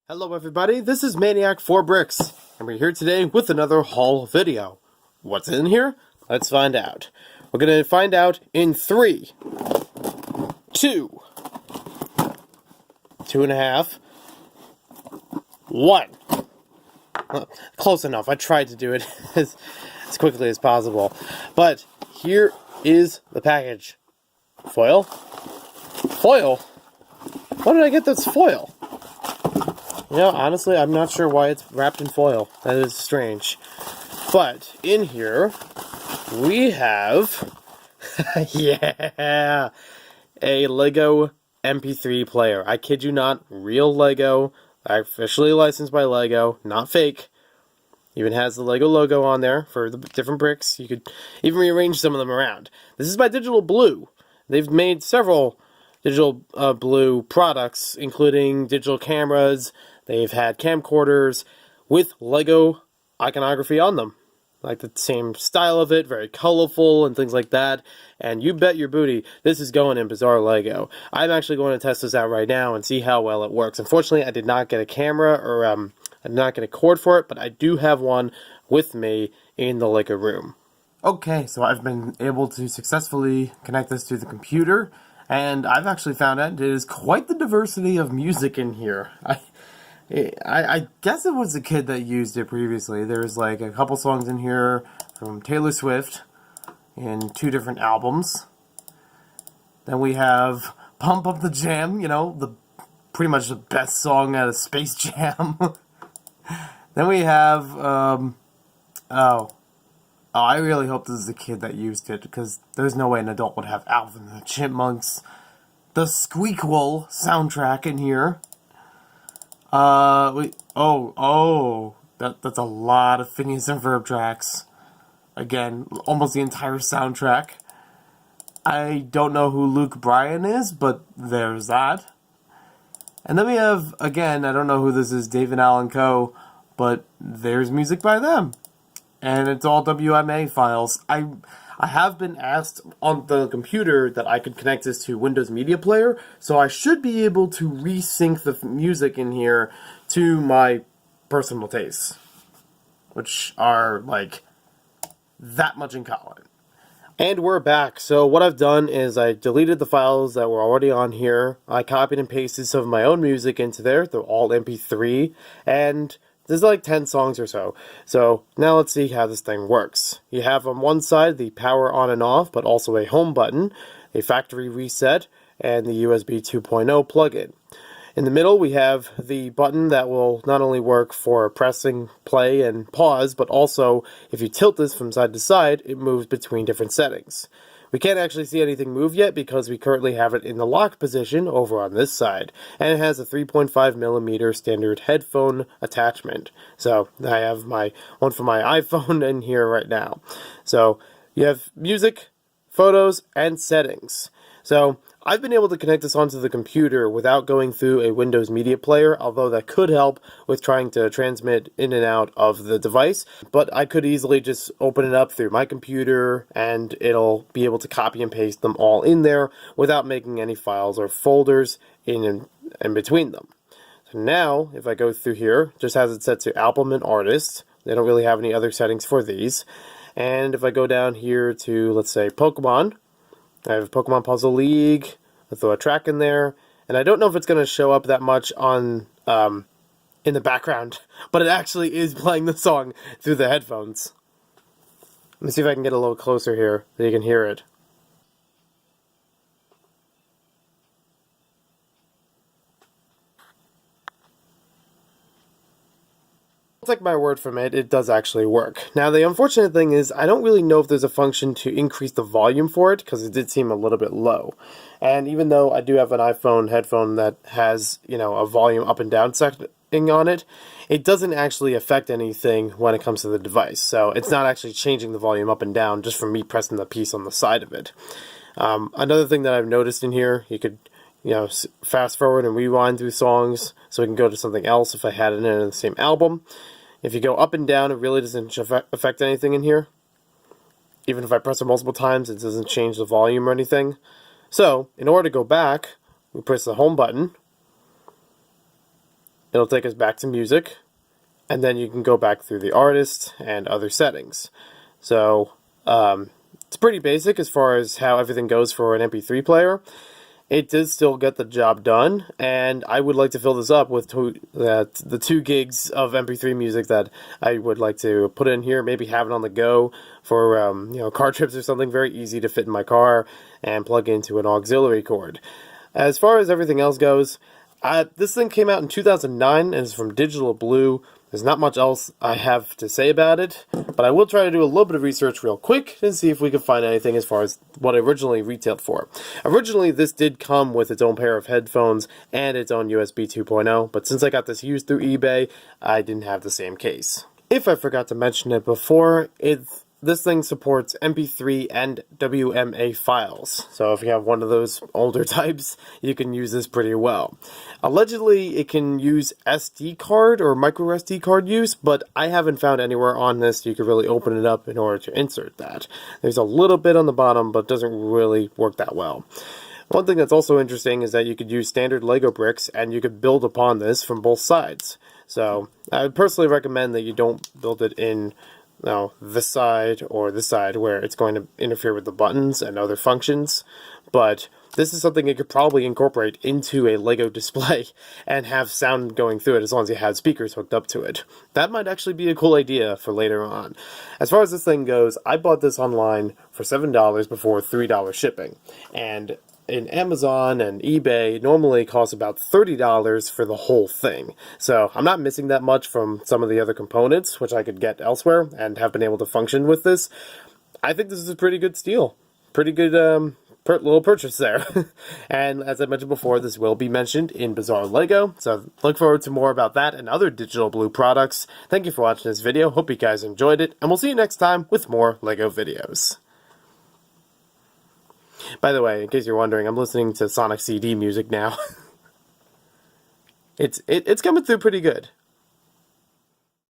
Hello everybody, this is Maniac4Bricks, and we're here today with another haul video. What's in here? Let's find out. We're going to find out in 3, 2, 2.5, 1. Well, close enough, I tried to do it as quickly as possible. But here is the package. Foil? Foil? Why did I get this foil? You know, honestly, I'm not sure why it's wrapped in foil. That is strange. But in here, we have, yeah, a Lego MP3 player. I kid you not, real Lego, officially licensed by Lego, not fake. Even has the Lego logo on there for the different bricks. You could even rearrange some of them around. This is by Digital Blue. They've made several Digital Blue products, including digital cameras. They've had camcorders with Lego iconography on them. Like the same style of it, very colorful and things like that. And you bet your booty, this is going in Bizarre Lego. I'm actually going to test this out right now and see how well it works. Unfortunately, I did not get a camera or I did not get a cord for it, but I do have one with me in the Lego room. Okay, so I've been able to successfully connect this to the computer, and I've actually found out it is quite the diversity of music in here. I guess it was the kid that used it previously. There's like a couple songs in here from Taylor Swift in 2 different albums. Then we have Pump Up the Jam, you know, pretty much the best song out of Space Jam. Then we have, I really hope this is the kid that used it, because there's no way an adult would have Alvin and the Chipmunks, the Squeakquel soundtrack in here. That's a lot of Phineas and Ferb tracks. Again, almost the entire soundtrack. I don't know who Luke Bryan is, but there's that. And then we have, again, I don't know who this is, David Allan Coe, but there's music by them. And it's all WMA files. I have been asked on the computer that I could connect this to Windows Media Player, so I should be able to resync the music in here to my personal tastes, which are, like, that much in common. And we're back. So what I've done is I deleted the files that were already on here. I copied and pasted some of my own music into there. They're all MP3, and there's like 10 songs or so. So now let's see how this thing works. You have on one side the power on and off, but also a home button, a factory reset, and the USB 2.0 plug-in. In the middle we have the button that will not only work for pressing play and pause, but also if you tilt this from side to side, it moves between different settings. We can't actually see anything move yet because we currently have it in the lock position over on this side. And it has a 3.5mm standard headphone attachment. So I have my one for my iPhone in here right now. So you have music, photos, and settings. So I've been able to connect this onto the computer without going through a Windows Media Player, although that could help with trying to transmit in and out of the device. But I could easily just open it up through my computer and it'll be able to copy and paste them all in there without making any files or folders in between them. So now, if I go through here, just has it set to album and artist. They don't really have any other settings for these. And if I go down here to, let's say, Pokemon, I have Pokemon Puzzle League. I'll throw a track in there, and I don't know if it's going to show up that much on in the background, but it actually is playing the song through the headphones. Let me see if I can get a little closer here so you can hear it. Take my word from it, it does actually work. Now the unfortunate thing is I don't really know if there's a function to increase the volume for it, because it did seem a little bit low. And even though I do have an iPhone headphone that has, you know, a volume up and down setting on it, it doesn't actually affect anything when it comes to the device. So it's not actually changing the volume up and down just from me pressing the piece on the side of it. Another thing that I've noticed in here, you could, you know, fast forward and rewind through songs so we can go to something else if I had it in the same album. If you go up and down, it really doesn't affect anything in here. Even if I press it multiple times, it doesn't change the volume or anything. So, in order to go back, we press the home button, it'll take us back to music, and then you can go back through the artist and other settings. So it's pretty basic as far as how everything goes for an MP3 player. It does still get the job done, and I would like to fill this up with the 2 gigs of MP3 music that I would like to put in here, maybe have it on the go for car trips or something, very easy to fit in my car and plug into an auxiliary cord. As far as everything else goes, this thing came out in 2009 and is from Digital Blue. There's not much else I have to say about it, but I will try to do a little bit of research real quick and see if we can find anything as far as what it originally retailed for. Originally, this did come with its own pair of headphones and its own USB 2.0, but since I got this used through eBay, I didn't have the same case. If I forgot to mention it before, this thing supports MP3 and WMA files. So if you have one of those older types, you can use this pretty well. Allegedly, it can use SD card or micro SD card use, but I haven't found anywhere on this you could really open it up in order to insert that. There's a little bit on the bottom, but it doesn't really work that well. One thing that's also interesting is that you could use standard Lego bricks and you could build upon this from both sides. So I would personally recommend that you don't build it in this side or this side where it's going to interfere with the buttons and other functions, but this is something you could probably incorporate into a Lego display and have sound going through it as long as you have speakers hooked up to it. That might actually be a cool idea for later on. As far as this thing goes, I bought this online for $7 before $3 shipping, and in Amazon and eBay, it normally costs about $30 for the whole thing. So I'm not missing that much from some of the other components, which I could get elsewhere and have been able to function with this. I think this is a pretty good steal. Pretty good little purchase there. And as I mentioned before, this will be mentioned in Bizarre Lego. So look forward to more about that and other Digital Blue products. Thank you for watching this video. Hope you guys enjoyed it. And we'll see you next time with more Lego videos. By the way, in case you're wondering, I'm listening to Sonic CD music now. It's coming through pretty good.